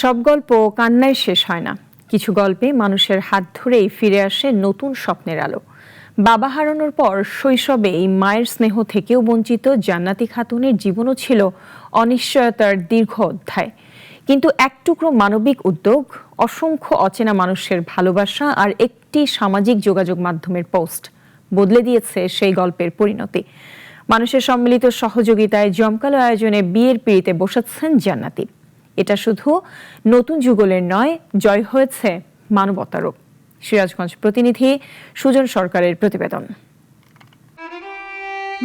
সব গল্প কান্নায় শেষ হয় না। কিছু গল্পে মানুষের হাত ধরেই ফিরে আসে নতুন স্বপ্নের আলো। বাবা হারানোর পর শৈশবেই মায়ের স্নেহ থেকেও বঞ্চিত জান্নাতি খাতুনের জীবনও ছিল অনিশ্চয়তার দীর্ঘ অধ্যায়। কিন্তু এক টুকরো মানবিক উদ্যোগ, অসংখ্য অচেনা মানুষের ভালোবাসা আর একটি সামাজিক যোগাযোগ মাধ্যমের পোস্ট বদলে দিয়েছে সেই গল্পের পরিণতি। মানুষের সম্মিলিত সহযোগিতায় জমকালো আয়োজনে বিয়ের পিঁড়িতে বসাচ্ছেন জান্নাতি। এটা শুধু নতুন যুগলের নয়, জয় হয়েছে মানবতারও। সিরাজগঞ্জ প্রতিনিধি সুজন সরকারের প্রতিবেদন।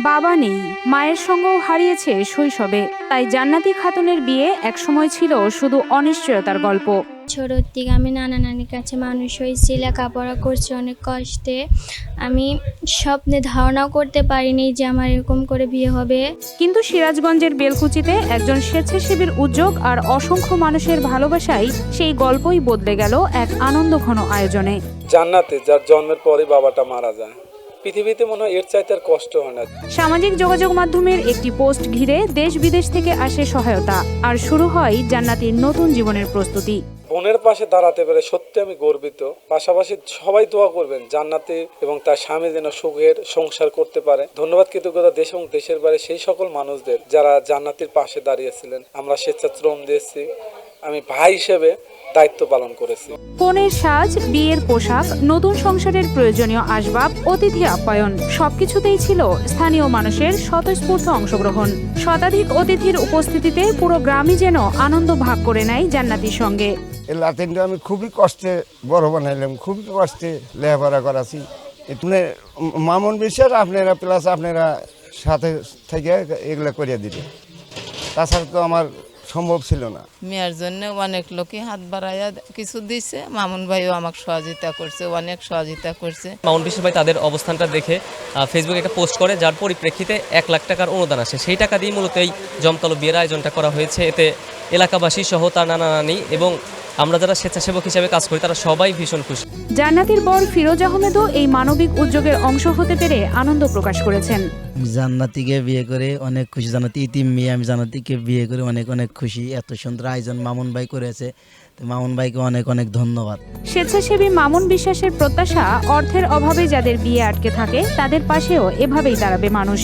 বাবা নেই, মায়ের সঙ্গও হারিয়েছে শৈশবে, তাই জান্নাতি খাতুনের বিয়ে একসময় ছিল শুধু অনিশ্চয়তার গল্প। ছোটোর থেকে আমি নানা নানির কাছে মানুষ হয়েছি, লেখাপড়া করছি অনেক কষ্টে। আমি স্বপ্নে ধারণাও করতে পারিনি যে আমার এরকম করে বিয়ে হবে। কিন্তু সিরাজগঞ্জের বেলকুচিতে একজন স্বেচ্ছাসেবীর উদ্যোগ আর অসংখ্য মানুষের ভালোবাসায় সেই গল্পই বদলে গেল এক আনন্দঘন আয়োজনে। জান্নাতে, যার জন্মের পরে বাবাটা মারা যায়, পৃথিবীতে মনে হয় এর চাইতে আর কষ্ট হয় না। সামাজিক যোগাযোগ মাধ্যমের একটি পোস্ট ঘিরে দেশ বিদেশ থেকে আসে সহায়তা, আর শুরু হয় জান্নাতির নতুন জীবনের প্রস্তুতি। বোনের পাশে দাঁড়াতে পেরে সত্যি আমি গর্বিত। পাশাপাশি সবাই দোয়া করবেন জান্নাতি এবং তার স্বামী যেন সুখের সংসার করতে পারে। ধন্যবাদ, কৃতজ্ঞতা দেশ এবং দেশের বাইরে সেই সকল মানুষদের যারা জান্নাতির পাশে দাঁড়িয়েছিলেন। আমরা স্বেচ্ছাশ্রম দিয়েছি, আমি ভাই হিসেবে দায়িত্ব পালন করেছি। কনের সাজ, বিয়ের পোশাক, নতুন সংসারের প্রয়োজনীয় আসবাব, অতিথি আপ্যায়ন সবকিছুতেই ছিল স্থানীয় মানুষের স্বতঃস্ফূর্ত অংশগ্রহণ। শতাধিক অতিথির উপস্থিতিতে পুরো গ্রামই যেন আনন্দ ভাগ করে নেয় জান্নাতির সঙ্গে। এই লাতিনটা আমি খুবই কষ্টে বড় বানাইলাম, খুবই কষ্টে লেখাপড়া করাছি। এখানে মামুন বিশ্বাস আপনারা প্লাস আপনারা সাথে থেকে এগুলো করিয়ে দিবে, তাছাড়া তো আমার সম্ভব ছিল না। মেয়ের জন্য অনেক লোকই হাত বাড়াইয়া কিছু দিচ্ছে, মামুন ভাইও আমাকে সহযোগিতা করছে, অনেক সহযোগিতা করছে। মামুন বিশ্বাস ভাই তাদের অবস্থানটা দেখে ফেসবুকে একটা পোস্ট করে, যার পরিপ্রেক্ষিতে 1 লাখ টাকার অনুদান আসে। সেই টাকা দিয়ে মূলত এই জমকালো বিয়ের আয়োজনটা করা হয়েছে। এতে এলাকাবাসী সহ তার নানা নানি এবং আমরা যারা স্বেচ্ছাসেবক হিসেবে কাজ করি তারা সবাই ভীষণ খুশি। জান্নাতির বর ফিরোজ আহমেদও এই মানবিক উদ্যোগের অংশ হতে পেরে আনন্দ প্রকাশ করেছেন। জান্নাতিকে বিয়ে করে অনেক খুশি, জান্নাতি ইতিম মেয়ে, আমি জান্নাতিকে বিয়ে করে অনেক অনেক খুশি। এত সুন্দর আয়োজন মামুন ভাই করেছে, তো মামুন ভাইকে অনেক অনেক ধন্যবাদ। স্বেচ্ছাসেবী মামুন বিশ্বাসের প্রত্যাশা, অর্থের অভাবে যাদের বিয়ে আটকে থাকে তাদের পাশেও এভাবেই দাঁড়াবে মানুষ।